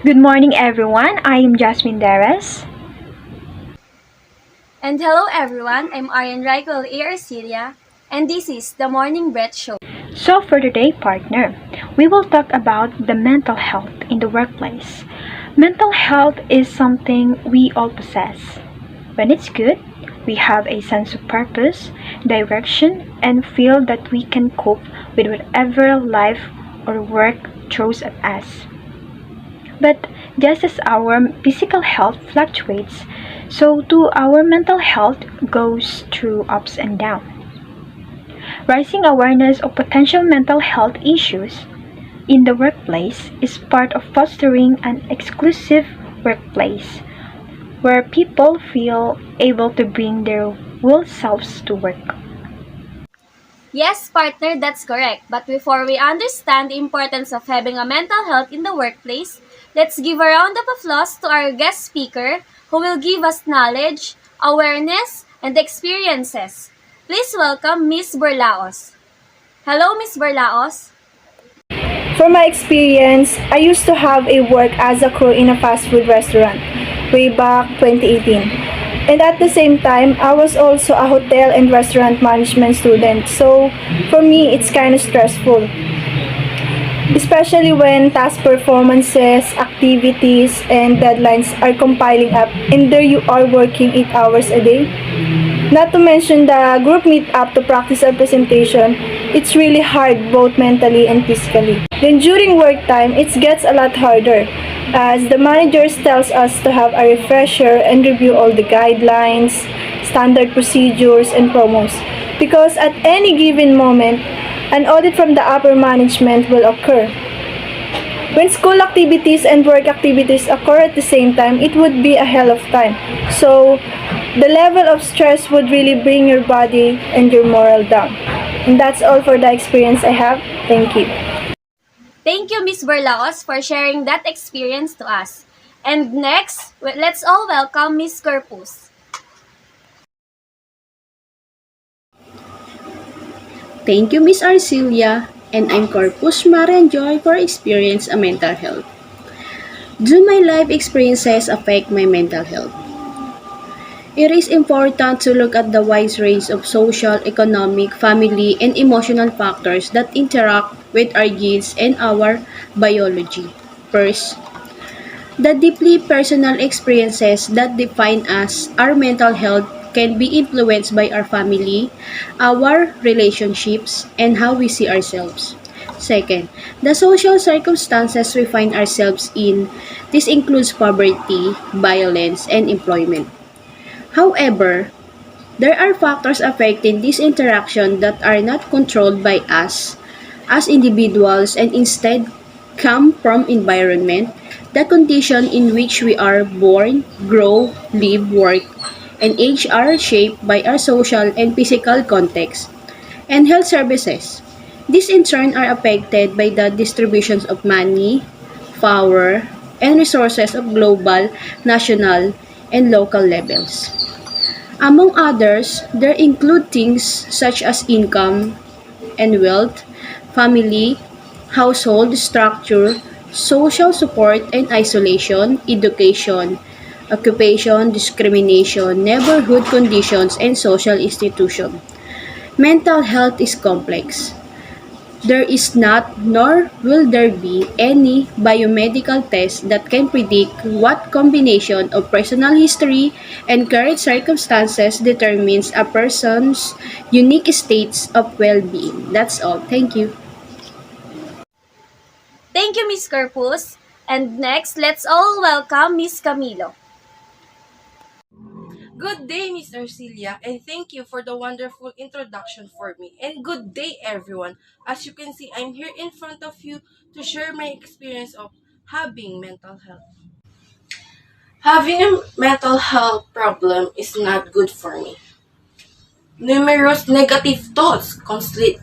Good morning, everyone. I am Jasmine Dares. And hello everyone, I'm Arian Raigol Arcilia, and this is the Morning Breath Show. So, for today, partner, we will talk about the mental health in the workplace. Mental health is something we all possess. When it's good, we have a sense of purpose, direction, and feel that we can cope with whatever life or work throws at us. But just as our physical health fluctuates, so too our mental health goes through ups and downs. Raising awareness of potential mental health issues in the workplace is part of fostering an exclusive workplace where people feel able to bring their whole selves to work. Yes, partner, that's correct. But before we understand the importance of having a mental health in the workplace, let's give a round of applause to our guest speaker who will give us knowledge, awareness, and experiences. Please welcome Miss Burlaos. Hello, Miss Burlaos. From my experience, I used to have a work as a crew in a fast food restaurant way back 2018. And at the same time, I was also a hotel and restaurant management student. So for me, it's kind of stressful. Especially when task performances, activities, and deadlines are compiling up and there you are working 8 hours a day. Not to mention the group meet up to practice our presentation, it's really hard both mentally and physically. Then during work time, it gets a lot harder as the managers tells us to have a refresher and review all the guidelines, standard procedures, and promos. Because at any given moment, an audit from the upper management will occur. When school activities and work activities occur at the same time, it would be a hell of time. So, the level of stress would really bring your body and your morale down. And that's all for the experience I have. Thank you. Thank you, Miss Burlaos, for sharing that experience to us. And next, let's all welcome Miss Corpus. Thank you, Miss Arcilia, and I'm Corpus Maranjoy for experience a mental health. Do my life experiences affect my mental health? It is important to look at the wide range of social, economic, family, and emotional factors that interact with our genes and our biology. First, the deeply personal experiences that define us, our mental health, can be influenced by our family, our relationships, and how we see ourselves. Second, the social circumstances we find ourselves in. This includes poverty, violence, and employment. However, there are factors affecting this interaction that are not controlled by us as individuals and instead come from environment, the condition in which we are born, grow, live, work, and age are shaped by our social and physical context and health services. These in turn are affected by the distributions of money, power, and resources of global, national, and local levels. Among others, there include things such as income and wealth, family, household structure, social support and isolation, education, occupation, discrimination, neighborhood conditions, and social institution. Mental health is complex. There is not, nor will there be, any biomedical test that can predict what combination of personal history and current circumstances determines a person's unique states of well-being. That's all. Thank you. Thank you, Miss Corpus. And next, let's all welcome Miss Camilo. Good day, Miss Arcilia, and thank you for the wonderful introduction for me. And good day, everyone. As you can see, I'm here in front of you to share my experience of having mental health. Having a mental health problem is not good for me. Numerous negative thoughts constantly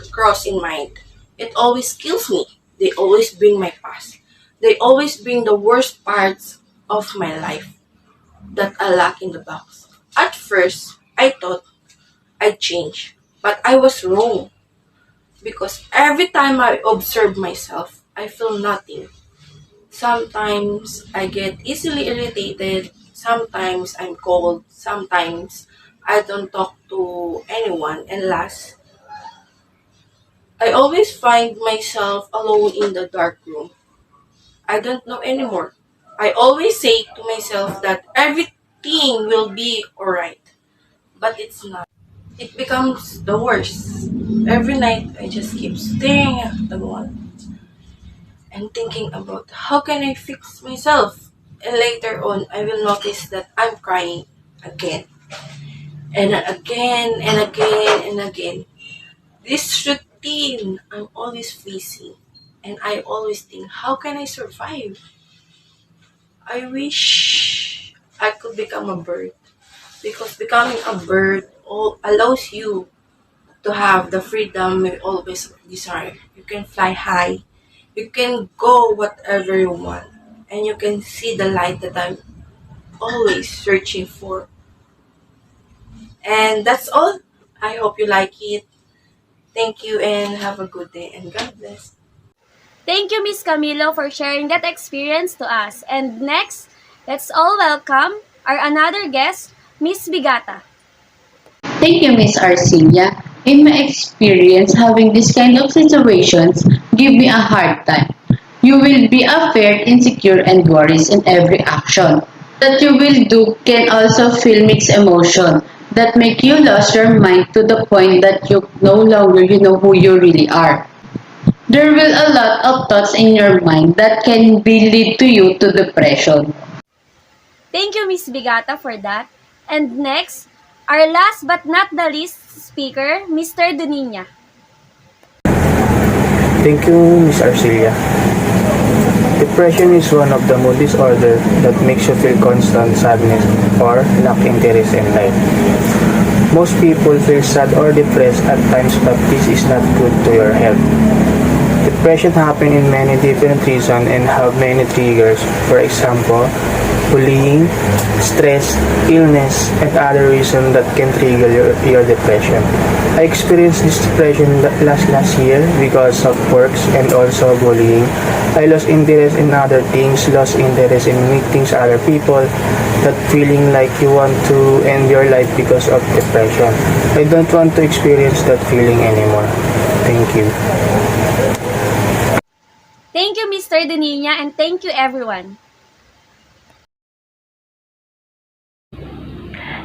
cross in mind. It always kills me. They always bring my past. They always bring the worst parts of my life that I lack in the box. At first, I thought I'd change, but I was wrong because every time I observed myself, I feel nothing. Sometimes I get easily irritated, sometimes I'm cold, sometimes I don't talk to anyone, and last, I always find myself alone in the dark room. I don't know anymore. I always say to myself that everything will be alright, but it's not. It becomes the worst. Every night I just keep staring at the wall and thinking about how can I fix myself. And later on, I will notice that I'm crying again and again and again and again. This routine I'm always facing, and I always think, how can I survive? I wish I could become a bird because becoming a bird allows you to have the freedom you always desire. You can fly high, you can go whatever you want, and you can see the light that I'm always searching for. And that's all. I hope you like it. Thank you and have a good day and God bless. Thank you, Miss Camilo, for sharing that experience to us. And next, let's all welcome our another guest, Miss Bigata. Thank you, Miss Arcelia. In my experience, having this kind of situations give me a hard time. You will be afraid, insecure, and worries in every action that you will do can also feel mixed emotion that make you lose your mind to the point that you no longer you know who you really are. There will a lot of thoughts in your mind that can be lead to you to depression. Thank you, Miss Bigata, for that. And next, our last but not the least speaker, Mr. Duninya. Thank you, Miss Arcelia. Depression is one of the mood disorder that makes you feel constant sadness or lack interest in life. Most people feel sad or depressed at times, but this is not good to your health. Depression happens in many different reasons and have many triggers. For example, bullying, stress, illness, and other reasons that can trigger your depression. I experienced this depression last year because of works and also bullying. I lost interest in other things, lost interest in meeting other people, that feeling like you want to end your life because of depression. I don't want to experience that feeling anymore. Thank you. Thank you, Mr. Duninya, and thank you, everyone.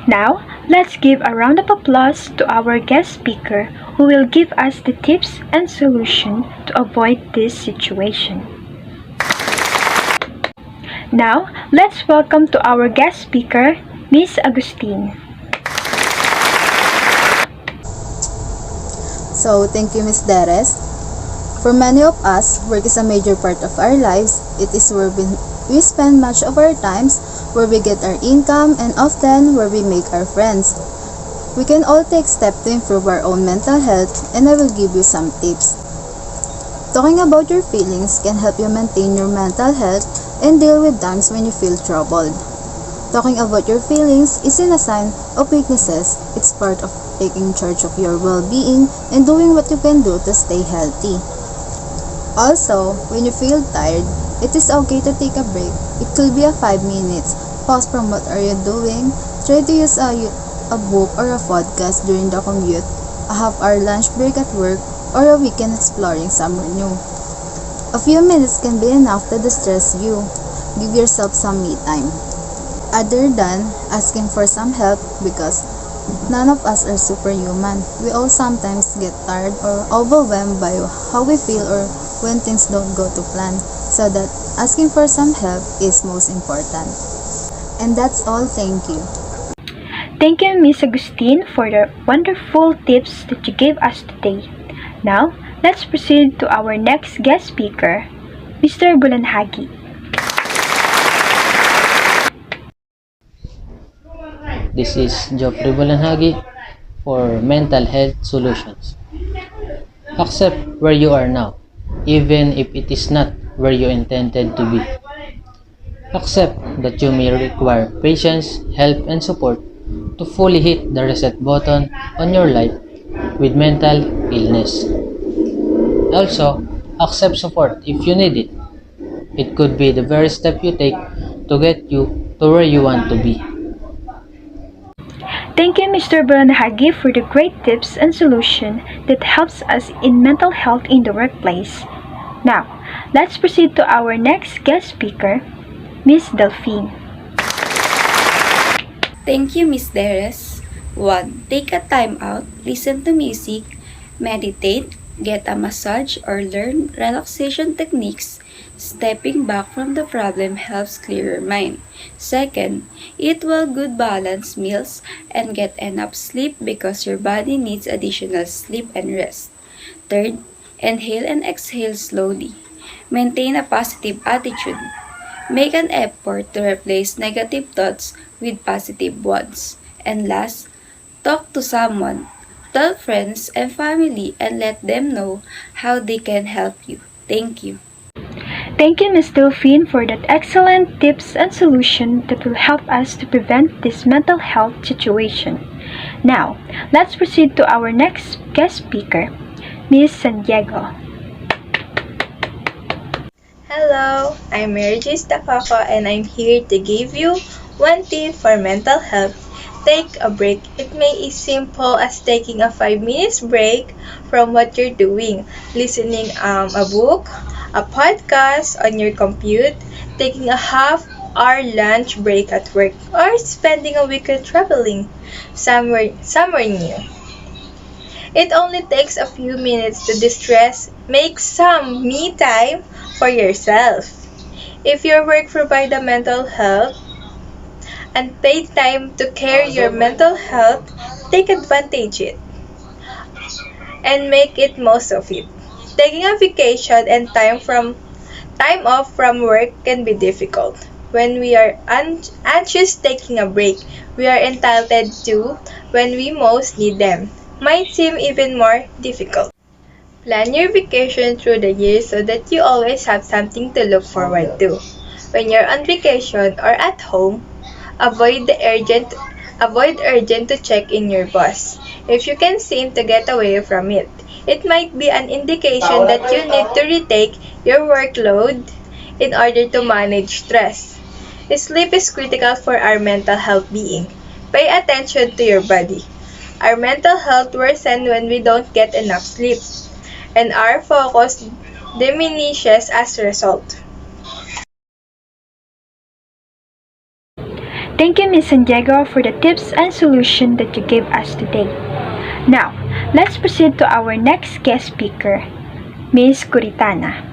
Now, let's give a round of applause to our guest speaker who will give us the tips and solution to avoid this situation. Now, let's welcome to our guest speaker, Miss Agustin. So, thank you, Miss Deres. For many of us, work is a major part of our lives. It is where we spend much of our times, where we get our income, and often where we make our friends. We can all take steps to improve our own mental health, and I will give you some tips. Talking about your feelings can help you maintain your mental health and deal with times when you feel troubled. Talking about your feelings isn't a sign of weaknesses. It's part of taking charge of your well-being and doing what you can do to stay healthy. Also, when you feel tired, it is okay to take a break. It could be a 5 minutes. Pause from what are you doing. Try to use a book or a podcast during the commute, a half-hour lunch break at work, or a weekend exploring somewhere new. A few minutes can be enough to distress you. Give yourself some me time. Other than asking for some help, because none of us are superhuman. We all sometimes get tired or overwhelmed by how we feel or when things don't go to plan. So that asking for some help is most important. And that's all. Thank you. Thank you, Miss Agustin, for the wonderful tips that you gave us today. Now, let's proceed to our next guest speaker, Mr. Bulanhagi. This is Geoffrey Bulanhagi for Mental Health Solutions. Accept where you are now, even if it is not where you intended to be. Accept that you may require patience, help, and support to fully hit the reset button on your life with mental illness. Also, Accept support if you need it. It could be the very step you take to get you to where you want to be. Thank you, Mr. Bulanahagi, for the great tips and solution that helps us in mental health in the workplace. Now, let's proceed to our next guest speaker, Miss Delphine. Thank you, Miss Deres. 1. Take a time out, listen to music, meditate, get a massage, or learn relaxation techniques. Stepping back from the problem helps clear your mind. Second, eat well, good balanced meals and get enough sleep because your body needs additional sleep and rest. Third, inhale and exhale slowly. Maintain a positive attitude. Make an effort to replace negative thoughts with positive ones. And last, talk to someone. Tell friends and family and let them know how they can help you. Thank you. Thank you, Ms. Delphine, for that excellent tips and solution that will help us to prevent this mental health situation. Now, let's proceed to our next guest speaker, Ms. San Diego. Hello, I'm Mary Joyce Takako and I'm here to give you one tip for mental health. Take a break. It may be simple as taking a 5 minutes break from what you're doing, listening a book, a podcast on your computer, taking a half-hour lunch break at work, or spending a weekend traveling somewhere new. It only takes a few minutes to distress. Make some me time for yourself. If your work provides a mental health and paid time to care your mental health, take advantage it and make it most of it. Taking a vacation and time off from work can be difficult. When we are anxious taking a break, we are entitled to when we most need them. Might seem even more difficult. Plan your vacation through the year so that you always have something to look forward to. When you're on vacation or at home, avoid urgent to check in your boss. If you can seem to get away from it, it might be an indication that you need to retake your workload in order to manage stress. Sleep is critical for our mental health being. Pay attention to your body. Our mental health worsens when we don't get enough sleep, and our focus diminishes as a result. Thank you, Ms. San Diego, for the tips and solution that you gave us today. Now, let's proceed to our next guest speaker, Ms. Curitana.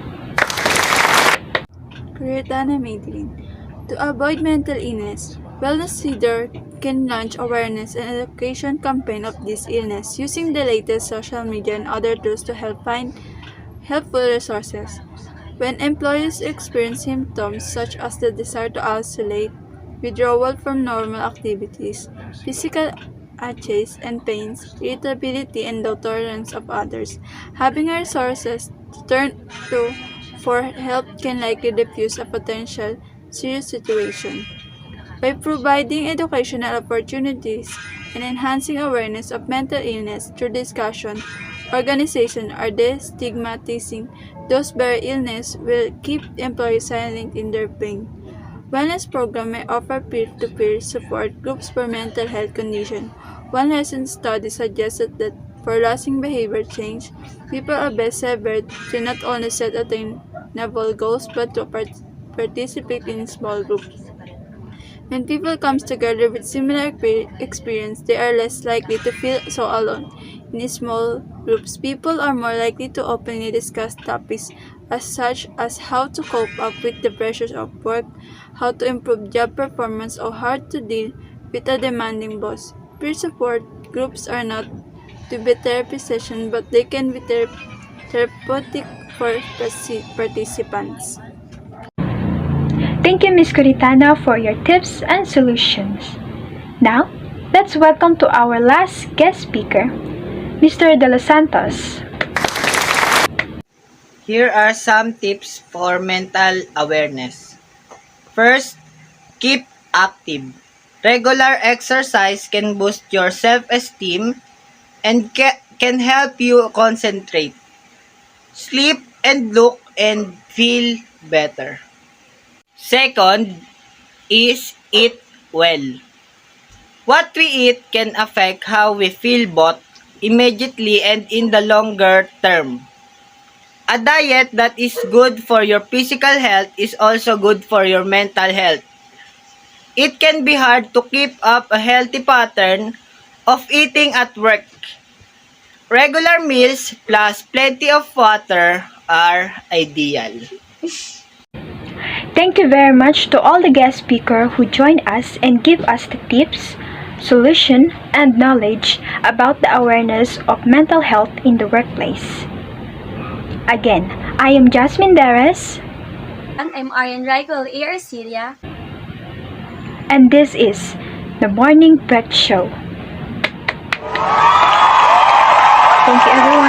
Curitana Madeline. To avoid mental illness, Wellness Leader can launch awareness and education campaign of this illness using the latest social media and other tools to help find helpful resources. When employees experience symptoms such as the desire to isolate, withdrawal from normal activities, physical aches and pains, irritability, and low tolerance of others, having resources to turn to for help can likely diffuse a potential serious situation. By providing educational opportunities and enhancing awareness of mental illness through discussion, organizations are destigmatizing those bearing illness will keep employees silent in their pain. Wellness programs may offer peer-to-peer support groups for mental health conditions. One recent study suggested that for lasting behavior change, people are best served to not only set attainable goals but to participate in small groups. When people come together with similar experience, they are less likely to feel so alone. In small groups, people are more likely to openly discuss topics such as how to cope up with the pressures of work, how to improve job performance, or how to deal with a demanding boss. Peer support groups are not to be therapy sessions, but they can be therapeutic for participants. Thank you, Ms. Curitana, for your tips and solutions. Now, let's welcome to our last guest speaker, Mr. De Los Santos. Here are some tips for mental awareness. First, keep active. Regular exercise can boost your self-esteem and can help you concentrate. Sleep and look and feel better. Second is eat well. What we eat can affect how we feel both immediately and in the longer term. A diet that is good for your physical health is also good for your mental health. It can be hard to keep up a healthy pattern of eating at work. Regular meals plus plenty of water are ideal. Thank you very much to all the guest speakers who joined us and give us the tips, solution, and knowledge about the awareness of mental health in the workplace. Again, I am Jasmine Deres, And I'm Arian Raigol A. Arcilia. and this is the Morning Break Show. Thank you everyone.